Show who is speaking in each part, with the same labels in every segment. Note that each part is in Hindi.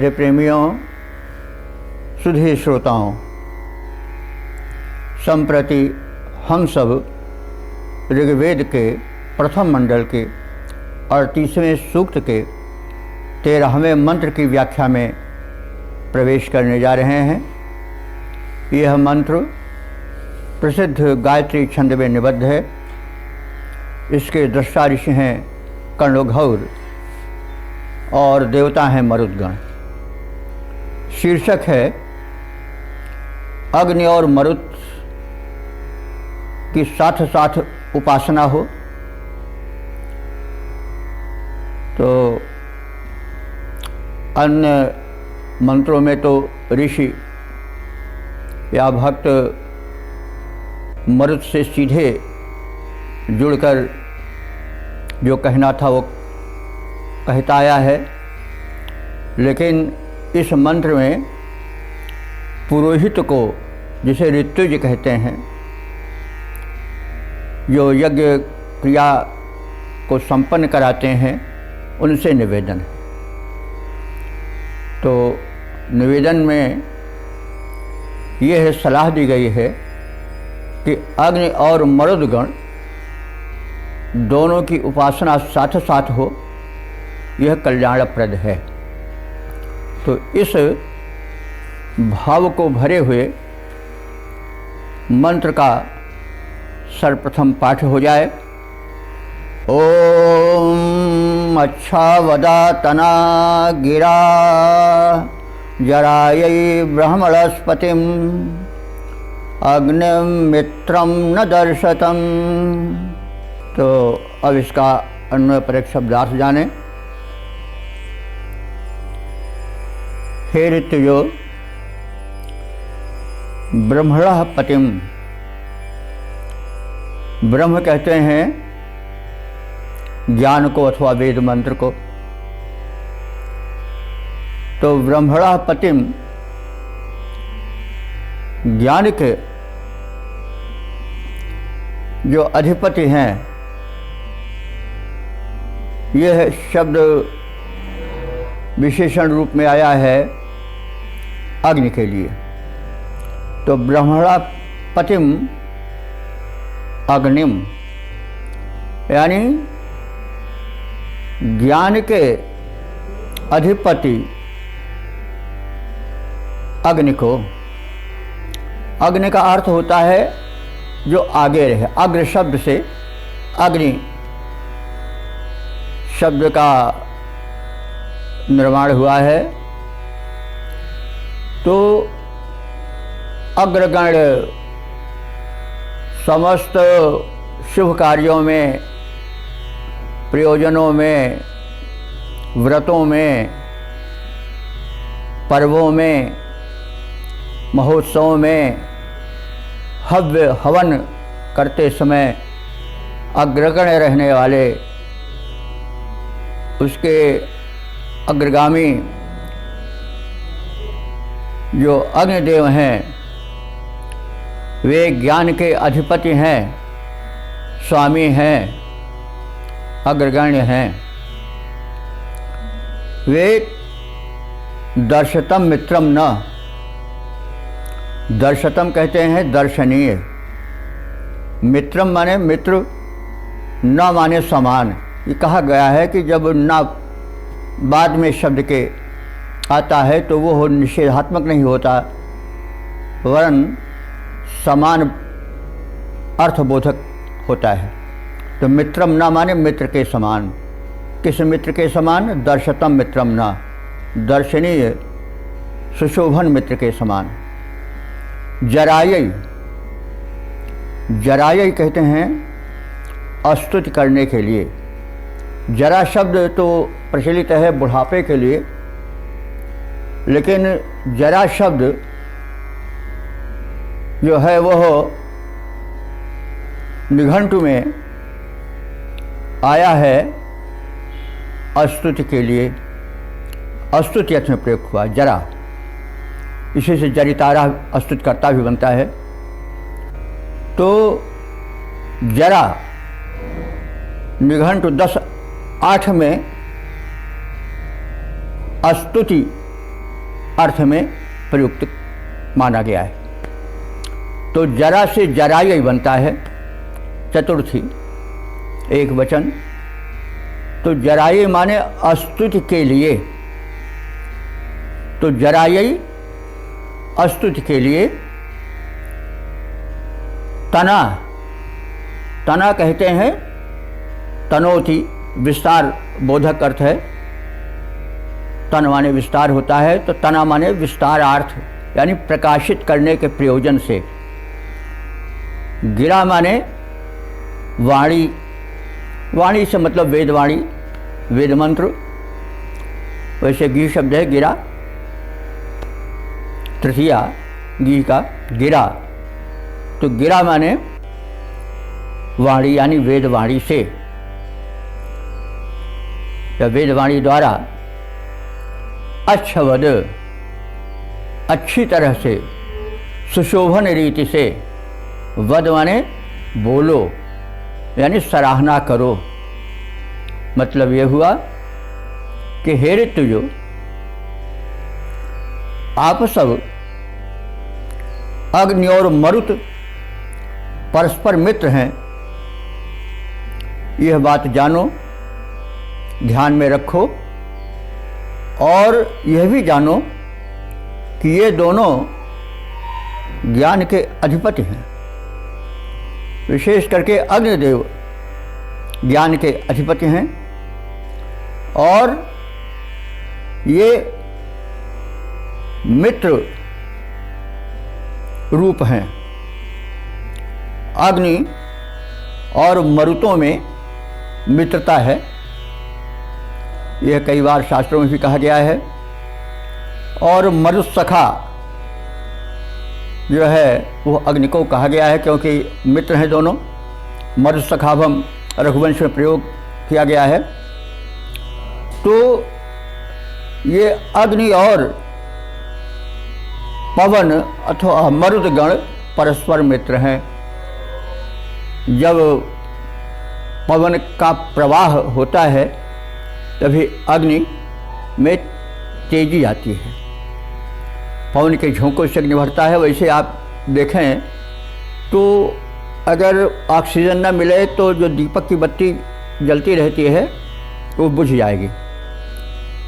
Speaker 1: सुधे प्रेमियों, सुधे श्रोताओं, संप्रति हम सब ऋग्वेद के प्रथम मंडल के 38वें सूक्त के 13वें मंत्र की व्याख्या में प्रवेश करने जा रहे हैं। यह मंत्र प्रसिद्ध गायत्री छंद में निबद्ध है। इसके दृष्टा ऋषि हैं कर्णोघौर और देवता हैं मरुद्गण। शीर्षक है अग्नि और मरुत की साथ साथ उपासना हो। तो अन्य मंत्रों में तो ऋषि या भक्त मरुत से सीधे जुड़कर जो कहना था वो कहता आया है, लेकिन इस मंत्र में पुरोहित को, जिसे ऋत्विज कहते हैं, जो यज्ञ क्रिया को संपन्न कराते हैं, उनसे निवेदन है। तो निवेदन में यह सलाह दी गई है कि अग्नि और मरुदगण दोनों की उपासना साथ साथ हो, यह कल्याणप्रद है। तो इस भाव को भरे हुए मंत्र का सर्वप्रथम पाठ हो जाए। ओम अच्छा वदा तना गिरा जरायै ब्रह्मणस्पतिम अग्निम मित्रम न दर्शतम। तो अब इसका अन्वय परक शब्दार्थ जाने। हे ऋतुजो, ब्रह्मणः पतिम, ब्रह्म कहते हैं ज्ञान को अथवा वेद मंत्र को। तो ब्रह्मणः पतिम ज्ञान के जो अधिपति हैं, यह शब्द विशेषण रूप में आया है अग्नि के लिए। तो ब्रह्मणः पतिम अग्निम, यानी ज्ञान के अधिपति अग्नि को। अग्नि का अर्थ होता है जो आगे रहे। अग्र शब्द से अग्नि शब्द का निर्माण हुआ है। तो अग्रगण समस्त शुभ कार्यों में, प्रयोजनों में, व्रतों में, पर्वों में, महोत्सवों में हव्य हवन करते समय अग्रगण रहने वाले, उसके अग्रगामी जो अग्निदेव हैं, वे ज्ञान के अधिपति हैं, स्वामी हैं, अग्रगण्य हैं। वे दर्शतम मित्रम न, दर्शतम कहते हैं दर्शनीय, मित्रम माने मित्र, न माने समान। ये कहा गया है कि जब न बाद में शब्द के आता है तो वो निषेधात्मक नहीं होता, वरन समान अर्थबोधक होता है। तो मित्रम न माने मित्र के समान। किस मित्र के समान? दर्शतम मित्रम न, दर्शनीय सुशोभन मित्र के समान। जरायै, जरायै कहते हैं स्तुति करने के लिए। जरा शब्द तो प्रचलित है बुढ़ापे के लिए, लेकिन जरा शब्द जो है वह निघंटु में आया है स्तुति के लिए, स्तुति अर्थ में प्रयोग हुआ जरा। इसी से जरितारा स्तुतिकर्ता भी बनता है। तो जरा निघंटु 10:8 में स्तुति अर्थ में प्रयुक्त माना गया है। तो जरा से जरायई बनता है, चतुर्थी एक वचन। तो जरायई माने अस्तुति के लिए, तो जरायई अस्तुति के लिए। तना, तना कहते हैं, तनोति विस्तार बोधक अर्थ है। तन माने विस्तार होता है, तो तना माने विस्तारार्थ यानी प्रकाशित करने के प्रयोजन से। गिरा माने वाणी, वाणी से मतलब वेदवाणी, वेद मंत्र। वैसे गी शब्द है गिरा, तृतीया गी का गिरा। तो गिरा माने वाणी यानी वेदवाणी से या वेदवाणी द्वारा। अच्छवद अच्छी तरह से, सुशोभन रीति से। वद माने बोलो यानी सराहना करो। मतलब ये हुआ कि हे ऋतुजो, आप सब अग्नि और मरुत परस्पर मित्र हैं, यह बात जानो, ध्यान में रखो। और यह भी जानो कि ये दोनों ज्ञान के अधिपति हैं। विशेष करके अग्निदेव ज्ञान के अधिपति हैं और ये मित्र रूप हैं। अग्नि और मरुतों में मित्रता है, यह कई बार शास्त्रों में भी कहा गया है। और मरुत्सखा जो है वो अग्नि को कहा गया है, क्योंकि मित्र हैं दोनों। मरुत्सखाभम रघुवंश में प्रयोग किया गया है। तो ये अग्नि और पवन अथवा मरुदगण परस्पर मित्र हैं। जब पवन का प्रवाह होता है तभी अग्नि में तेजी आती है, पवन के झोंकों से अग्नि बढ़ता है। वैसे आप देखें तो अगर ऑक्सीजन न मिले तो जो दीपक की बत्ती जलती रहती है वो बुझ जाएगी।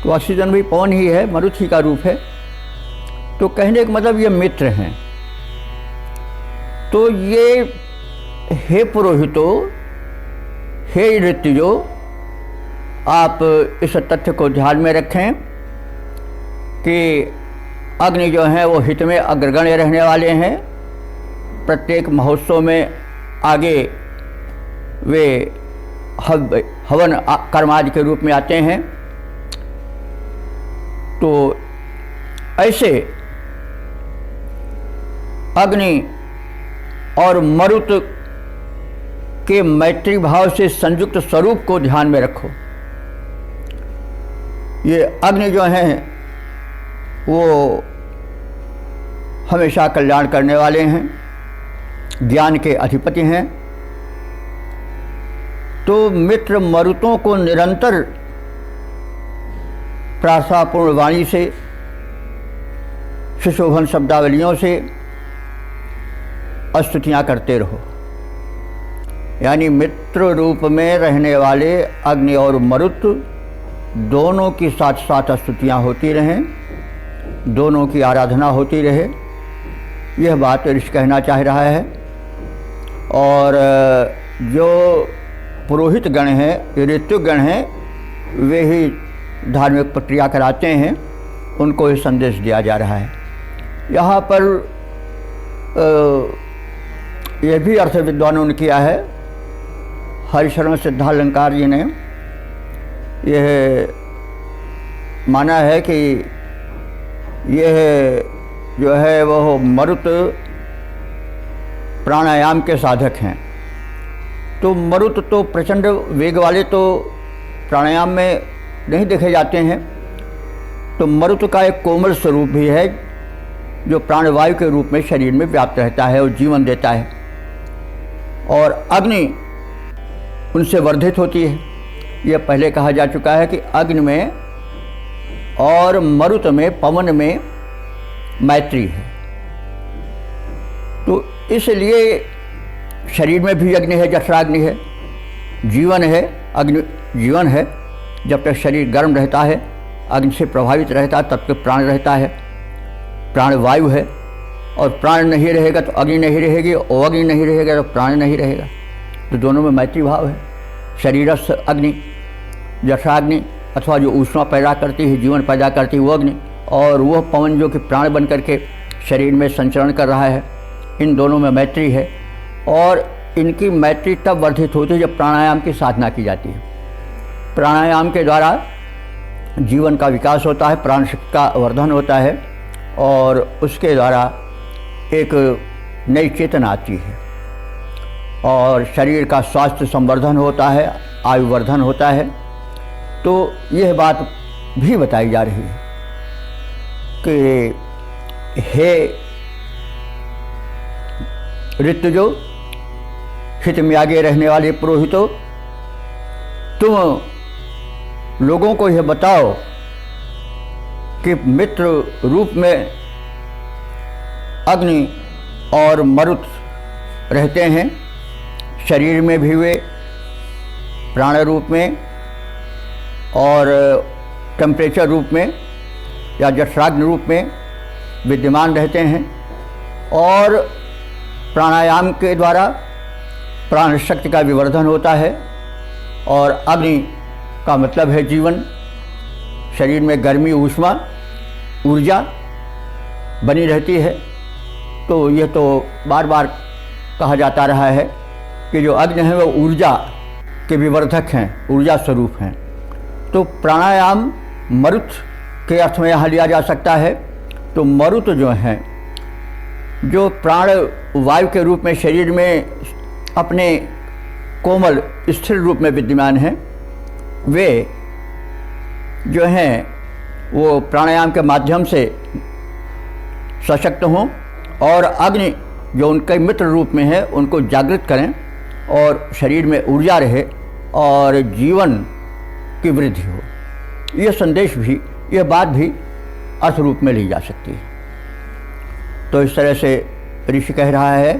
Speaker 1: तो ऑक्सीजन भी पवन ही है, मरुत ही का रूप है। तो कहने का मतलब ये मित्र हैं। तो ये हे पुरोहितो, हे ऋतुजो, आप इस तथ्य को ध्यान में रखें कि अग्नि जो हैं वो हित में अग्रगण्य रहने वाले हैं। प्रत्येक महोत्सव में आगे वे हवन कर्मादि के रूप में आते हैं। तो ऐसे अग्नि और मरुत के मैत्री भाव से संयुक्त स्वरूप को ध्यान में रखो। ये अग्नि जो हैं वो हमेशा कल्याण करने वाले हैं, ज्ञान के अधिपति हैं। तो मित्र मरुतों को निरंतर प्रार्थनापूर्ण वाणी से, सुशोभन शब्दावलियों से स्तुतियाँ करते रहो। यानी मित्र रूप में रहने वाले अग्नि और मरुत दोनों की साथ साथ स्तुतियाँ होती रहें, दोनों की आराधना होती रहे। यह बात ऋषि कहना चाह रहा है। और जो पुरोहित गण हैं, ऋतु गण हैं, वे ही धार्मिक प्रक्रिया कराते हैं, उनको ये संदेश दिया जा रहा है। यहाँ पर यह भी अर्थ विद्वानों ने किया है। हरिशरण सिद्धालंकार जी ने यह माना है कि यह जो है वह मरुत प्राणायाम के साधक हैं। तो मरुत तो प्रचंड वेग वाले तो प्राणायाम में नहीं देखे जाते हैं। तो मरुत का एक कोमल स्वरूप भी है जो प्राणवायु के रूप में शरीर में व्याप्त रहता है और जीवन देता है। और अग्नि उनसे वर्धित होती है। यह पहले कहा जा चुका है कि अग्नि में और मरुत में, पवन में मैत्री है। तो इसलिए शरीर में भी अग्नि है, जठराग्नि है, जीवन है, अग्नि जीवन है। जब तक शरीर गर्म रहता है, अग्नि से प्रभावित रहता है, तब तक प्राण रहता है। प्राण वायु है, और प्राण नहीं रहेगा तो अग्नि नहीं रहेगी, और अग्नि नहीं रहेगा तो प्राण नहीं रहेगा। तो दोनों में मैत्री भाव है। शरीरस्थ अग्नि, जठराग्नि अथवा जो ऊष्मा पैदा करती है, जीवन पैदा करती है, वो अग्नि, और वह पवन जो कि प्राण बन करके शरीर में संचरण कर रहा है। इन दोनों में मैत्री है, और इनकी मैत्री तब वर्धित होती है जब प्राणायाम की साधना की जाती है। प्राणायाम के द्वारा जीवन का विकास होता है, प्राण शक्ति का वर्धन होता है, और उसके द्वारा एक नई चेतना आती है, और शरीर का स्वास्थ्य संवर्धन होता है, आयु वर्धन होता है। तो यह बात भी बताई जा रही है कि हे ऋतुजो, हित में आगे रहने वाले पुरोहितों, तुम लोगों को यह बताओ कि मित्र रूप में अग्नि और मरुत रहते हैं। शरीर में भी वे प्राण रूप में और टेम्परेचर रूप में या जठराग्नि रूप में विद्यमान रहते हैं, और प्राणायाम के द्वारा प्राण शक्ति का विवर्धन होता है। और अग्नि का मतलब है जीवन, शरीर में गर्मी, ऊष्मा, ऊर्जा बनी रहती है। तो यह तो बार बार कहा जाता रहा है कि जो अग्नि है वो ऊर्जा के विवर्धक हैं, ऊर्जा स्वरूप हैं। तो प्राणायाम मरुत के अर्थ में यहाँ लिया जा सकता है। तो मरुत जो हैं, जो प्राण वायु के रूप में शरीर में अपने कोमल स्थिर रूप में विद्यमान हैं, वे जो हैं वो प्राणायाम के माध्यम से सशक्त हों, और अग्नि जो उनके मित्र रूप में है उनको जागृत करें, और शरीर में ऊर्जा रहे और जीवन की वृद्धि हो। यह संदेश भी, यह बात भी अर्थ रूप में ली जा सकती है। तो इस तरह से ऋषि कह रहा है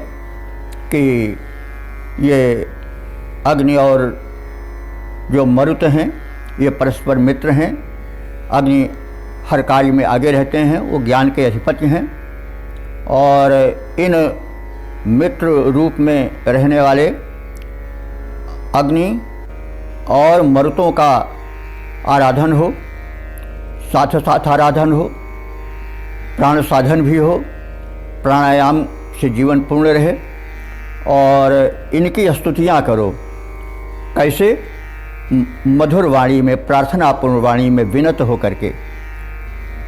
Speaker 1: कि ये अग्नि और जो मरुत हैं ये परस्पर मित्र हैं। अग्नि हर कार्य में आगे रहते हैं, वो ज्ञान के अधिपति हैं, और इन मित्र रूप में रहने वाले अग्नि और मरुतों का आराधन हो, साथ साथ आराधन हो, प्राण साधन भी हो, प्राणायाम से जीवन पूर्ण रहे, और इनकी स्तुतियाँ करो। कैसे? मधुर वाणी में, प्रार्थनापूर्ण वाणी में विनत हो करके।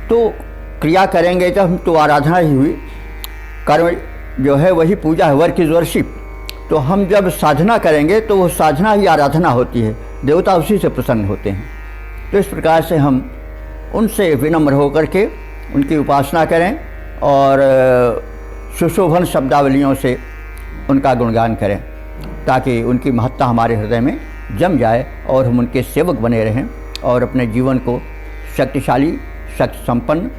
Speaker 1: तो क्रिया करेंगे जब तो आराधना ही हुई, कर्म जो है वही पूजा है, वर्क इज़ वर्शिप। तो हम जब साधना करेंगे तो वो साधना ही आराधना होती है, देवता उसी से प्रसन्न होते हैं। तो इस प्रकार से हम उनसे विनम्र होकर के उनकी उपासना करें, और सुशोभन शब्दावलियों से उनका गुणगान करें, ताकि उनकी महत्ता हमारे हृदय में जम जाए और हम उनके सेवक बने रहें, और अपने जीवन को शक्तिशाली, शक्ति संपन्न,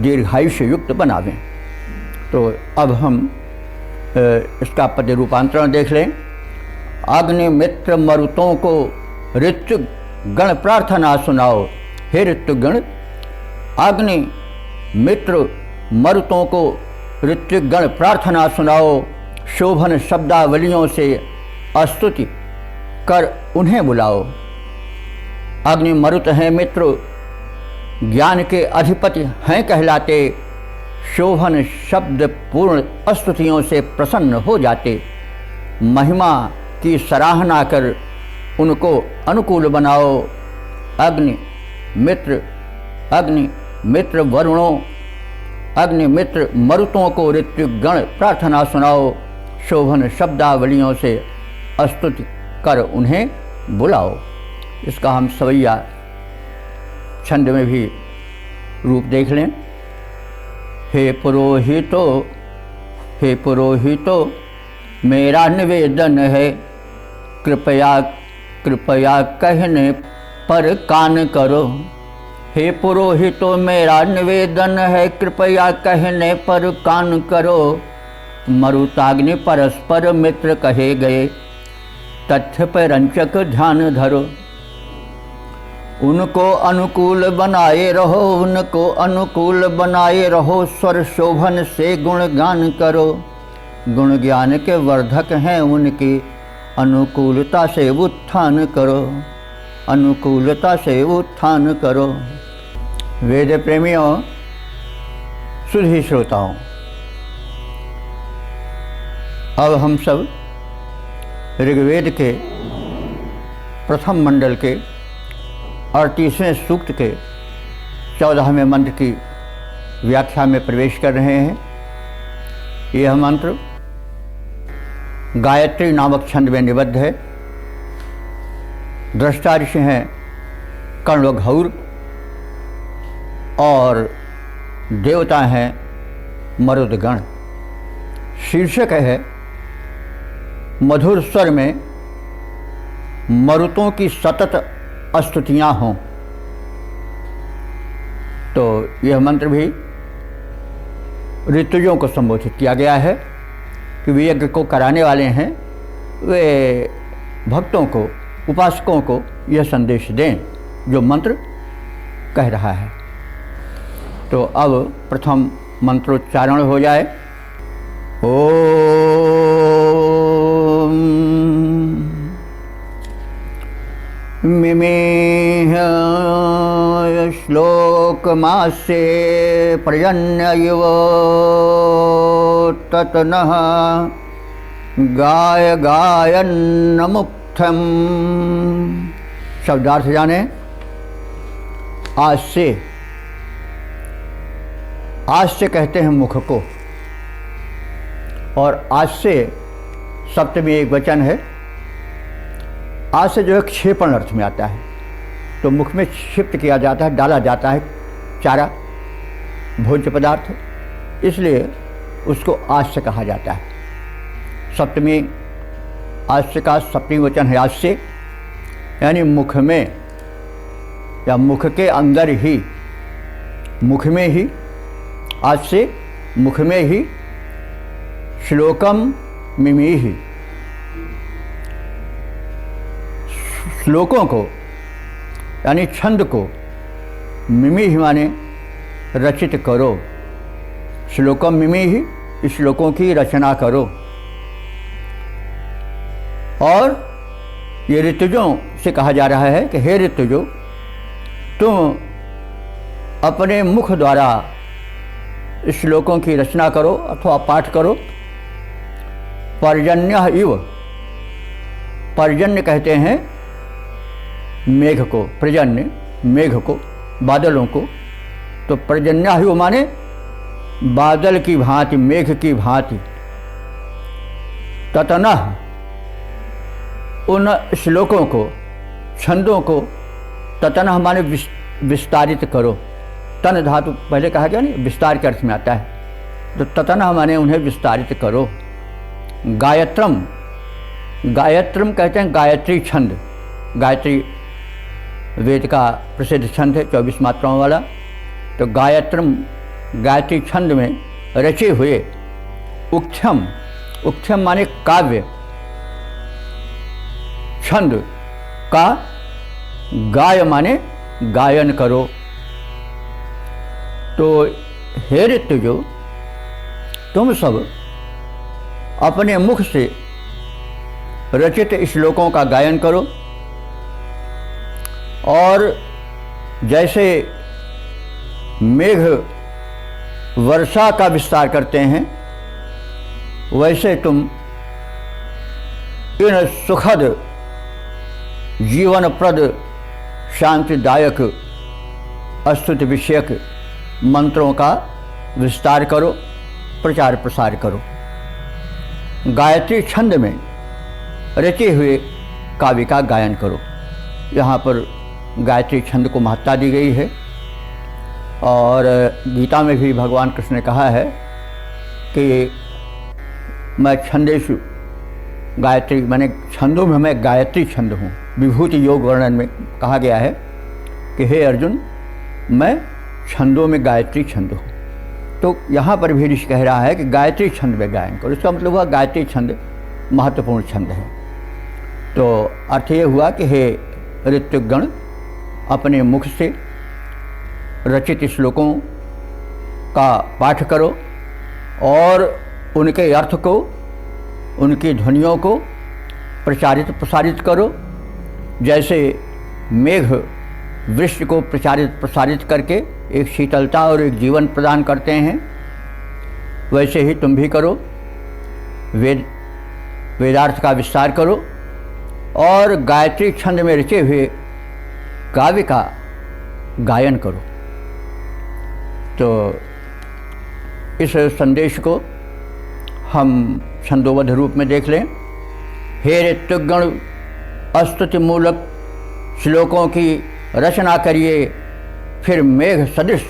Speaker 1: दीर्घायुष्य युक्त बनावें। तो अब हम इसका पद्य रूपांतरण देख लें। अग्नि मित्र मरुतों को ऋतु गण प्रार्थना सुनाओ। हे ऋतु गण, अग्नि मित्र मरुतों को ऋतु गण प्रार्थना सुनाओ। शोभन शब्दावलियों से स्तुति कर उन्हें बुलाओ। अग्नि मरुत हैं मित्र, ज्ञान के अधिपति हैं कहलाते। शोभन शब्द पूर्ण स्तुतियों से प्रसन्न हो जाते। महिमा की सराहना कर उनको अनुकूल बनाओ। अग्नि मित्र वरुणों, अग्नि मित्र मरुतों को ऋतुगण प्रार्थना सुनाओ। शोभन शब्दावलियों से स्तुति कर उन्हें बुलाओ। इसका हम सवैया छंद में भी रूप देख लें। हे पुरोहितो मेरा निवेदन है, कृपया कहने पर कान करो। हे पुरोहितो मेरा निवेदन है, कृपया कहने पर कान करो। मरुताग्नि परस्पर मित्र कहे गए, तथ्य पर रंचक ध्यान धरो। उनको अनुकूल बनाए रहो, उनको अनुकूल बनाए रहो। स्वर शोभन से गुणगान करो। गुण ज्ञान के वर्धक हैं उनकी, अनुकूलता से उत्थान करो। अनुकूलता से उत्थान करो। वेद प्रेमियों, सुधी श्रोताओं, अब हम सब ऋग्वेद के प्रथम मंडल के 38वें सूक्त के 14वें मंत्र की व्याख्या में प्रवेश कर रहे हैं। यह मंत्र गायत्री नामक छंद में निबद्ध है। दृष्टा ऋषि हैं कर्ण व घौर और देवता हैं मरुदगण। शीर्षक है मधुर स्वर में मरुतों की सतत स्तुतियाँ हों। तो यह मंत्र भी ऋतुजों को संबोधित किया गया है कि वे यज्ञ को कराने वाले हैं, वे भक्तों को, उपासकों को यह संदेश दें जो मंत्र कह रहा है। तो अब प्रथम मंत्रोच्चारण हो जाए। ओम मिमेह श्लोकमासे पर्जन्य इव ततनः गाय गायन्नमुक्थम। शब्दार्थ जाने। आज से कहते हैं मुख को, और आज से सप्तमी एक वचन है। आज से जो है क्षेपण अर्थ में आता है, तो मुख में क्षिप्त किया जाता है, डाला जाता है चारा, भोज्य पदार्थ, इसलिए उसको आस्य कहा जाता है। सप्तमी आस्य का सप्तमी वचन है आस्य, यानी मुख में या मुख के अंदर ही, मुख में ही, आज से मुख में ही श्लोकम मिमीहि, श्लोकों को यानी छंद को, मिमीहि माने रचित करो। श्लोकम मिमीहि, श्लोकों की रचना करो। और ये ऋतुजों से कहा जा रहा है कि हे ऋतुजो, तुम अपने मुख द्वारा श्लोकों की रचना करो अथवा पाठ करो। पर्जन्य इव, पर्जन्य कहते हैं मेघ को, पर्जन्य मेघ को, बादलों को। तो पर्जन्य इव माने बादल की भांति, मेघ की भांति। ततनः, उन श्लोकों को, छंदों को, ततनः माने विस्तारित करो। तन धातु पहले कहा गया नहीं, विस्तार के अर्थ में आता है। तो ततनः माने उन्हें विस्तारित करो। गायत्रम, गायत्रम कहते हैं गायत्री छंद। गायत्री वेद का प्रसिद्ध छंद है 24 मात्राओं वाला। तो गायत्रम, गायत्री छंद में रचे हुए उक्थ्यम, उक्थ्यम माने काव्य, छंद का गाय माने गायन करो। तो हे ऋतुजो, तुम सब अपने मुख से रचित श्लोकों का गायन करो। और जैसे मेघ वर्षा का विस्तार करते हैं, वैसे तुम इन सुखद, जीवनप्रद, शांतिदायक, स्तुति विषयक मंत्रों का विस्तार करो, प्रचार प्रसार करो। गायत्री छंद में रचे हुए काव्य का गायन करो। यहाँ पर गायत्री छंद को महत्ता दी गई है। और गीता में भी भगवान कृष्ण ने कहा है कि मैं छंदेषु गायत्री, मैंने छंदों में मैं गायत्री छंद हूँ। विभूति योग वर्णन में कहा गया है कि हे अर्जुन, मैं छंदों में गायत्री छंद हूँ। तो यहाँ पर भी ऋषि कह रहा है कि गायत्री छंद में गायन करो। इसका मतलब हुआ गायत्री छंद महत्वपूर्ण छंद है। तो अर्थ ये हुआ कि हे ऋत्विकगण, अपने मुख से रचित श्लोकों का पाठ करो और उनके अर्थ को, उनकी ध्वनियों को प्रचारित प्रसारित करो। जैसे मेघ वृक्ष को प्रचारित प्रसारित करके एक शीतलता और एक जीवन प्रदान करते हैं, वैसे ही तुम भी करो। वेदार्थ का विस्तार करो और गायत्री छंद में रचे हुए काव्य का गायन करो। तो इस संदेश को हम छंदोबद्ध रूप में देख लें। हे ऋत्विकगण, स्तुति मूलक श्लोकों की रचना करिए, फिर मेघ सदृश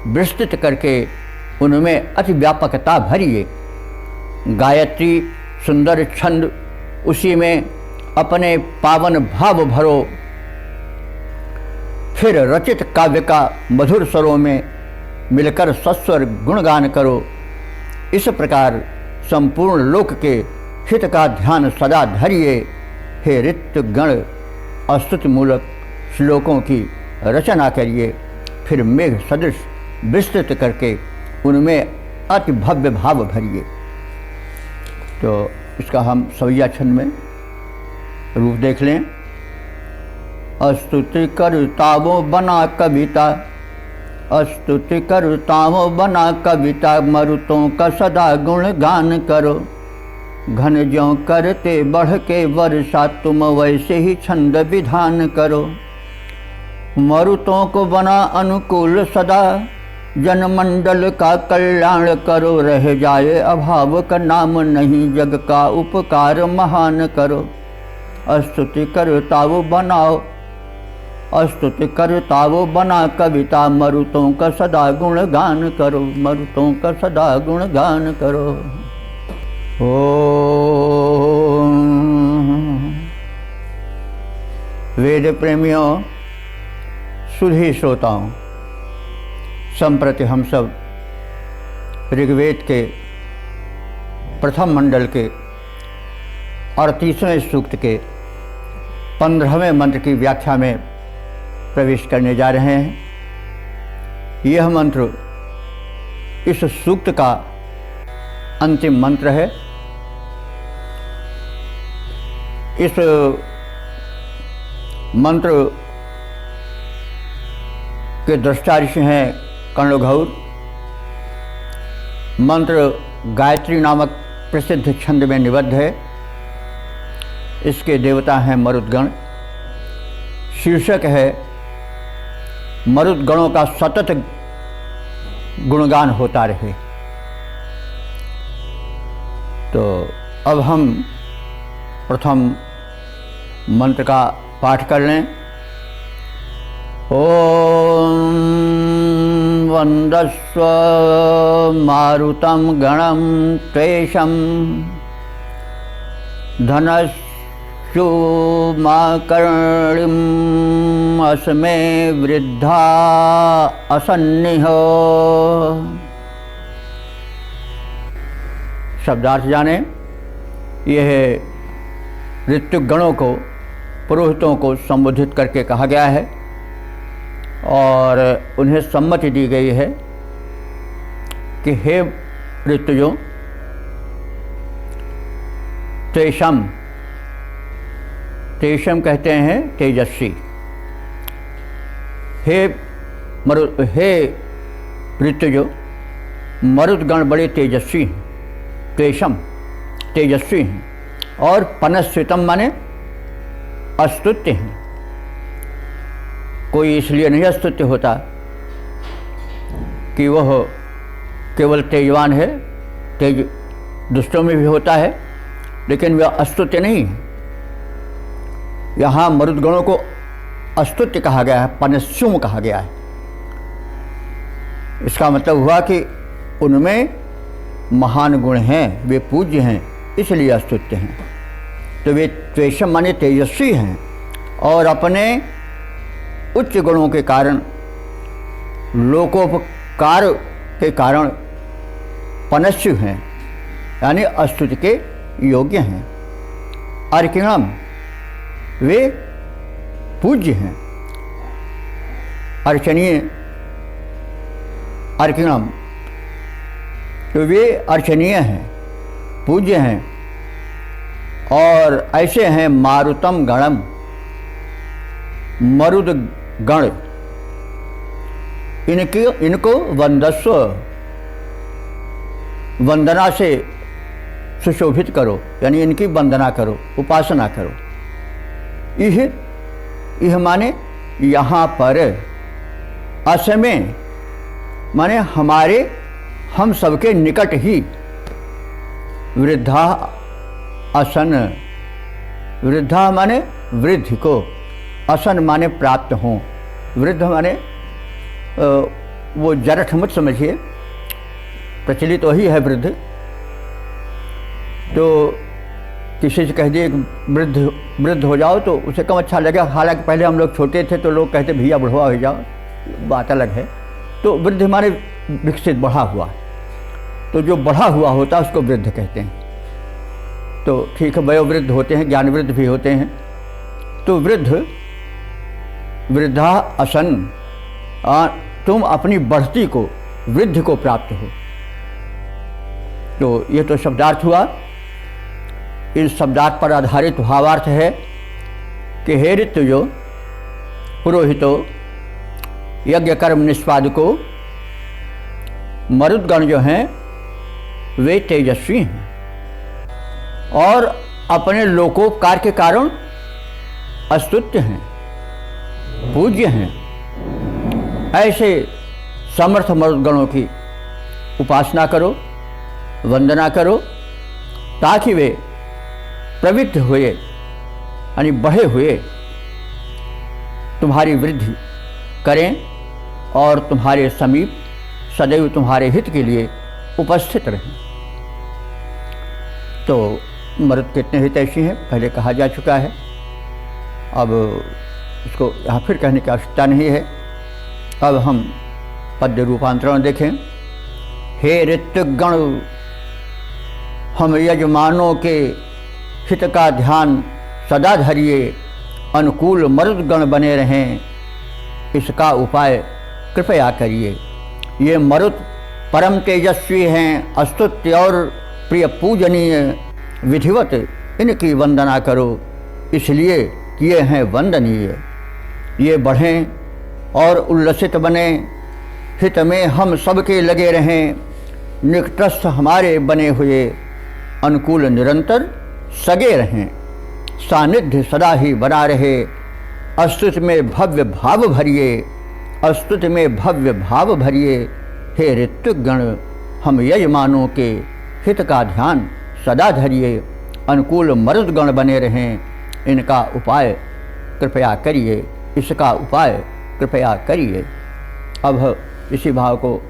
Speaker 1: विस्तृत करके उनमें अति व्यापकता भरिए। गायत्री सुंदर छंद, उसी में अपने पावन भाव भरो, फिर रचित काव्य का मधुर स्वरों में मिलकर सस्वर गुणगान करो। इस प्रकार संपूर्ण लोक के हित का ध्यान सदा धरिए। हे ऋत्विकगण, स्तुति मूलक श्लोकों की रचना करिए, फिर मेघ सदृश विस्तृत करके उनमें अति भव्य भाव भरिए। तो इसका हम सवैया छंद में रूप देख लें। स्तुति करतावो बना कविता, स्तुति करतावो बना कविता, मरुतों का सदा गुण गान करो। घन ज्यों करते बढ़ के वर्षा, तुम वैसे ही छंद विधान करो। मरुतों को बना अनुकूल सदा, जनमंडल का कल्याण करो। रह जाए अभाव का नाम नहीं, जग का उपकार महान करो। स्तुति करतावो बनाओ, स्तुति करतावो बना कविता, मरुतों का सदा गुण गान करो, मरुतों का सदा गुण गान करो। ओम। वेद प्रेमियों, सुधी श्रोताओं, संप्रति हम सब ऋग्वेद के प्रथम मंडल के 38वें सूक्त के 15वें मंत्र की व्याख्या में प्रवेश करने जा रहे हैं। यह मंत्र इस सूक्त का अंतिम मंत्र है। इस मंत्र के दृष्टा ऋषि हैं कर्णघौर। मंत्र गायत्री नामक प्रसिद्ध छंद में निबद्ध है। इसके देवता हैं मरुद्गण। शीर्षक है मरुद्गणों का सतत गुणगान होता रहे। तो अब हम प्रथम मंत्र का पाठ कर लें। ओम वंदस्व मारुतं गणं त्वेषं, धनस्युमाकर्णिम् अस्मे वृद्धा असन्निह। शब्दार्थ जाने। यह ऋत्विक गणों को, पुरोहितों को संबोधित करके कहा गया है और उन्हें सम्मति दी गई है कि हे ऋतुजों, तेषम, तेषम कहते हैं तेजस्वी। हे ऋतुजो, मरुदगण बड़े तेजस्वी हैं। तेषम, तेजस्वी हैं। और पनस्वितम माने अस्तुत्य हैं। कोई इसलिए नहीं अस्तुत्य होता कि वह केवल तेजवान है, तेज दुष्टों में भी होता है, लेकिन वह अस्तुत्य नहीं है। यहाँ मरुदगणों को अस्तुत्य कहा गया है, पनस्युम कहा गया है। इसका मतलब हुआ कि उनमें महान गुण हैं, वे पूज्य हैं, इसलिए अस्तुत्य हैं। तो वे त्वेषम माने तेजस्वी हैं और अपने उच्च गुणों के कारण लोकोपकार के कारण पनस्यु हैं, यानी स्तुति के योग्य हैं। अर्किणम, वे पूज्य हैं। अर्चनीय, अर्किणम, तो वे अर्चनीय हैं, पूज्य हैं। और ऐसे हैं मारुतम गणम, मरुद गण, इनको वंदस्व, वंदना से सुशोभित करो, यानी इनकी वंदना करो, उपासना करो। यह माने यहाँ पर, असमें माने हमारे, हम सबके निकट ही, वृद्धा असन, वृद्धा माने वृद्धि को, असन माने प्राप्त हों, वृद्ध माने वो जरठ मत समझिए, प्रचलित वही है वृद्ध। तो किसी से कह दिए वृद्ध हो जाओ तो उसे कम अच्छा लगे। हालांकि पहले हम लोग छोटे थे तो लोग कहते भैया बुढ़वा हो जाओ, बात अलग है। तो वृद्ध माने विकसित, बढ़ा हुआ। तो जो बढ़ा हुआ होता है उसको वृद्ध कहते हैं। तो ठीक है, वयोवृद्ध होते हैं, ज्ञान वृद्ध भी होते हैं। तो वृद्ध, वृद्धा असन, तुम अपनी बढ़ती को, वृद्धि को प्राप्त हो। तो ये तो शब्दार्थ हुआ। इस शब्दार्थ पर आधारित भावार्थ है कि हे ऋतुजो, पुरोहितो, यज्ञ कर्म निष्पादको, मरुदगण जो हैं वे तेजस्वी हैं और अपने लोकोपकार के कारण अस्तुत्य हैं, पूज्य हैं। ऐसे समर्थ मरुदगणों की उपासना करो, वंदना करो, ताकि वे प्रवृत्त हुए, यानी बढ़े हुए तुम्हारी वृद्धि करें और तुम्हारे समीप सदैव तुम्हारे हित के लिए उपस्थित रहें। तो मरुद कितने हितैषी हैं पहले कहा जा चुका है, अब इसको यहाँ फिर कहने की आवश्यकता नहीं है। अब हम पद्य रूपांतरण देखें। हे ऋतुगण, हम यजमानों के हित का ध्यान सदा धरिए, अनुकूल मरुदगण बने रहें, इसका उपाय कृपया करिए। ये मरुद परम तेजस्वी हैं, अस्तुत्य और प्रिय पूजनीय, विधिवत इनकी वंदना करो, इसलिए कि ये हैं वंदनीय। ये बढ़ें और उल्लसित बने, हित में हम सबके लगे रहें, निकटस्थ हमारे बने हुए, अनुकूल निरंतर सगे रहें, सानिध्य सदा ही बना रहे, अस्तुति में भव्य भाव भरिए, अस्तुति में भव्य भाव भरिए। हे ऋतुगण, हम यजमानों के हित का ध्यान सदा धरिए, अनुकूल मरुदगण बने रहें, इनका उपाय कृपया करिए, इसका उपाय कृपया करिए। अब इसी भाव को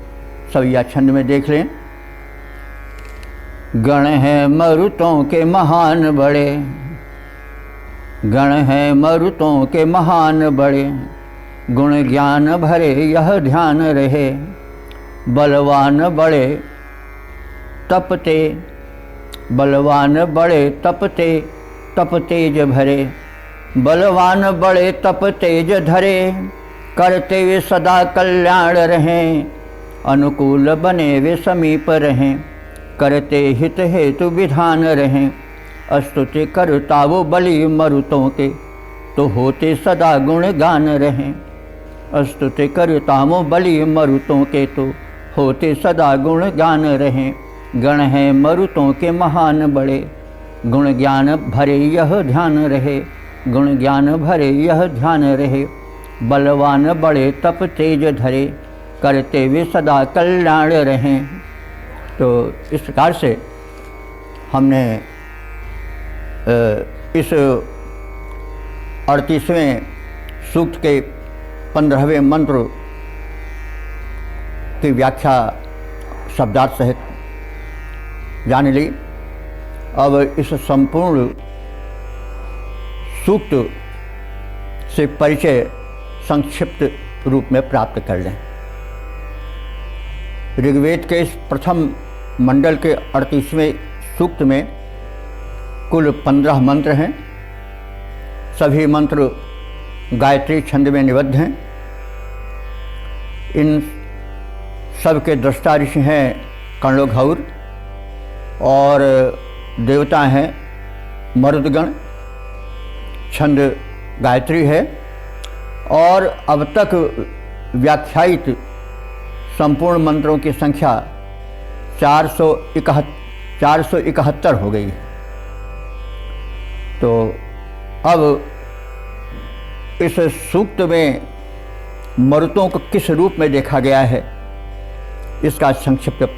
Speaker 1: सविया छंद में देख लें। गण हैं मरुतों के महान बड़े, गण हैं मरुतों के महान बड़े, गुण ज्ञान भरे यह ध्यान रहे, बलवान बड़े तपते, बलवान बड़े तपते, तप तेज भरे, बलवान बड़े तप तेज धरे, करते वे सदा कल्याण रहें, अनुकूल बने वे समीप रहें, करते हित हेतु विधान रहें, स्तुति करता वो बलि मरुतों के, तो होते सदा गुण गान रहें, स्तुति करता वो बलि मरुतों के, तो होते सदा गुण गान रहें। गण हैं मरुतों के महान बड़े, गुण ज्ञान भरे यह ध्यान रहे, गुण ज्ञान भरे यह ध्यान रहे, बलवान बड़े तप तेज धरे, करते वे सदा कल्याण रहें। तो इस प्रकार से हमने इस 38वें सूक्त के 15वें मंत्र की व्याख्या शब्दार्थ सहित जान ली। अब इस संपूर्ण सूक्त से परिचय संक्षिप्त रूप में प्राप्त कर लें। ऋग्वेद के इस प्रथम मंडल के 38वें सूक्त में कुल 15 मंत्र हैं। सभी मंत्र गायत्री छंद में निबद्ध हैं। इन सब के दृष्टा ऋषि हैं कर्णोघौर और देवता हैं मरुदगण। छंद गायत्री है और अब तक व्याख्यायित संपूर्ण मंत्रों की संख्या 471 हो गई है। तो अब इस सूक्त में मरुतों को किस रूप में देखा गया है, इसका संक्षिप्त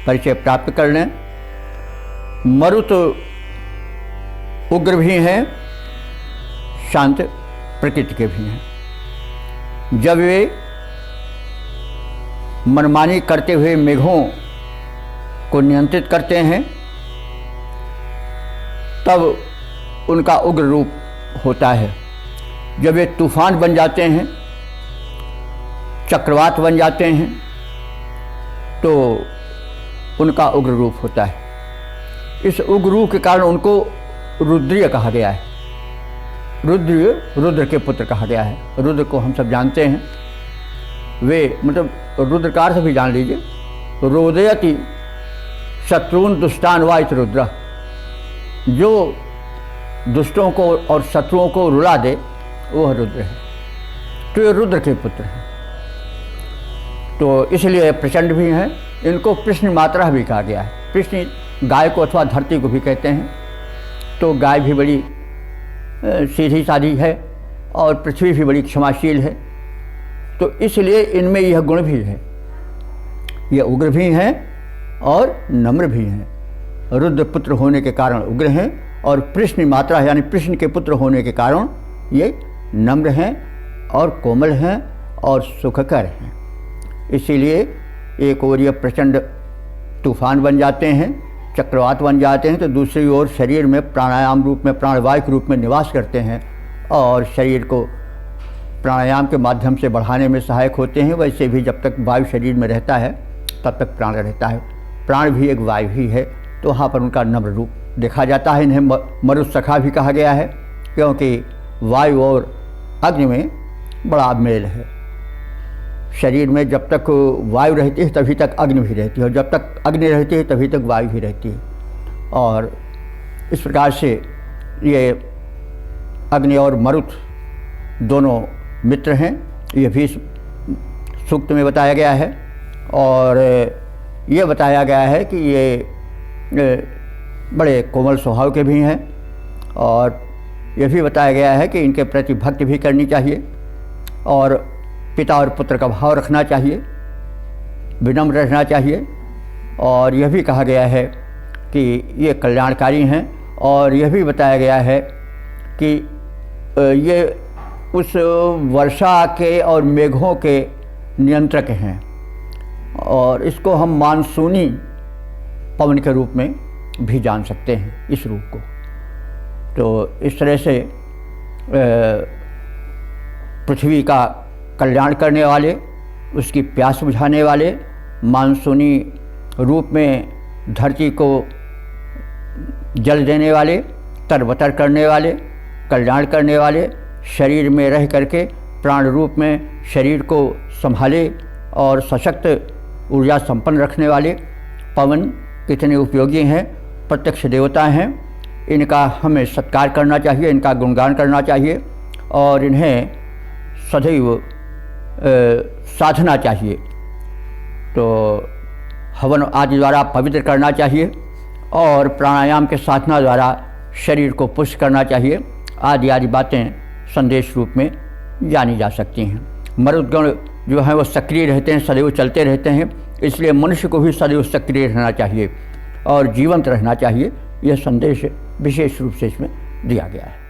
Speaker 1: परिचय प्राप्त कर लें। मरुत उग्र भी हैं, शांत प्रकृति के भी हैं। जब वे मनमानी करते हुए मेघों को नियंत्रित करते हैं तब उनका उग्र रूप होता है। जब वे तूफान बन जाते हैं, चक्रवात बन जाते हैं, तो उनका उग्र रूप होता है। इस उग्र रूप के कारण उनको रुद्रीय कहा गया है। रुद्र के पुत्र कहा गया है। रुद्र को हम सब जानते हैं। वे मतलब रुद्र का अर्थ भी जान लीजिए, रोदयति शत्रुन दुष्टान वा इति रुद्र। जो दुष्टों को और शत्रुओं को रुला दे वह रुद्र है। तो ये रुद्र के पुत्र हैं। तो इसलिए प्रचंड भी हैं। इनको कृष्ण मात्रा भी कहा गया है। कृष्ण गाय को अथवा धरती को भी कहते हैं। तो गाय भी बड़ी सीधी सादी है और पृथ्वी भी बड़ी क्षमाशील है। तो इसलिए इनमें यह गुण भी है। ये उग्र भी हैं और नम्र भी हैं। रुद्र पुत्र होने के कारण उग्र हैं और कृष्ण मात्रा यानी कृष्ण के पुत्र होने के कारण ये नम्र हैं और कोमल हैं और सुखकर हैं। इसीलिए एक ओर ये प्रचंड तूफान बन जाते हैं, चक्रवात बन जाते हैं, तो दूसरी ओर शरीर में प्राणायाम रूप में, प्राणवायु के रूप में निवास करते हैं और शरीर को प्राणायाम के माध्यम से बढ़ाने में सहायक होते हैं। वैसे भी जब तक वायु शरीर में रहता है तब तक प्राण रहता है। प्राण भी एक वायु ही है। तो वहाँ पर उनका नम्र रूप देखा जाता है। इन्हें मरुत्सखा भी कहा गया है क्योंकि वायु और अग्नि में बड़ा मेल है। शरीर में जब तक वायु रहती है तभी तक अग्नि भी रहती है और जब तक अग्नि रहती है तभी तक वायु भी रहती है। और इस प्रकार से ये अग्नि और मरुत दोनों मित्र हैं। ये भी सूक्त में बताया गया है। और ये बताया गया है कि ये बड़े कोमल स्वभाव के भी हैं। और यह भी बताया गया है कि इनके प्रति भक्ति भी करनी चाहिए और पिता और पुत्र का भाव रखना चाहिए, विनम्र रहना चाहिए। और यह भी कहा गया है कि ये कल्याणकारी हैं। और यह भी बताया गया है कि ये उस वर्षा के और मेघों के नियंत्रक हैं। और इसको हम मानसूनी पवन के रूप में भी जान सकते हैं, इस रूप को। तो इस तरह से पृथ्वी का कल्याण करने वाले, उसकी प्यास बुझाने वाले, मानसूनी रूप में धरती को जल देने वाले, तरबतर करने वाले, कल्याण करने वाले, शरीर में रह करके प्राण रूप में शरीर को संभाले और सशक्त ऊर्जा संपन्न रखने वाले पवन कितने उपयोगी हैं, प्रत्यक्ष देवता हैं। इनका हमें सत्कार करना चाहिए, इनका गुणगान करना चाहिए और इन्हें सदैव साधना चाहिए। तो हवन आदि द्वारा पवित्र करना चाहिए और प्राणायाम के साधना द्वारा शरीर को पुष्ट करना चाहिए। आदि आदि बातें संदेश रूप में जानी जा सकती हैं। मरुदगण जो हैं वो सक्रिय रहते हैं, सदैव चलते रहते हैं। इसलिए मनुष्य को भी सदैव सक्रिय रहना चाहिए और जीवंत रहना चाहिए। यह संदेश विशेष रूप से इसमें दिया गया है।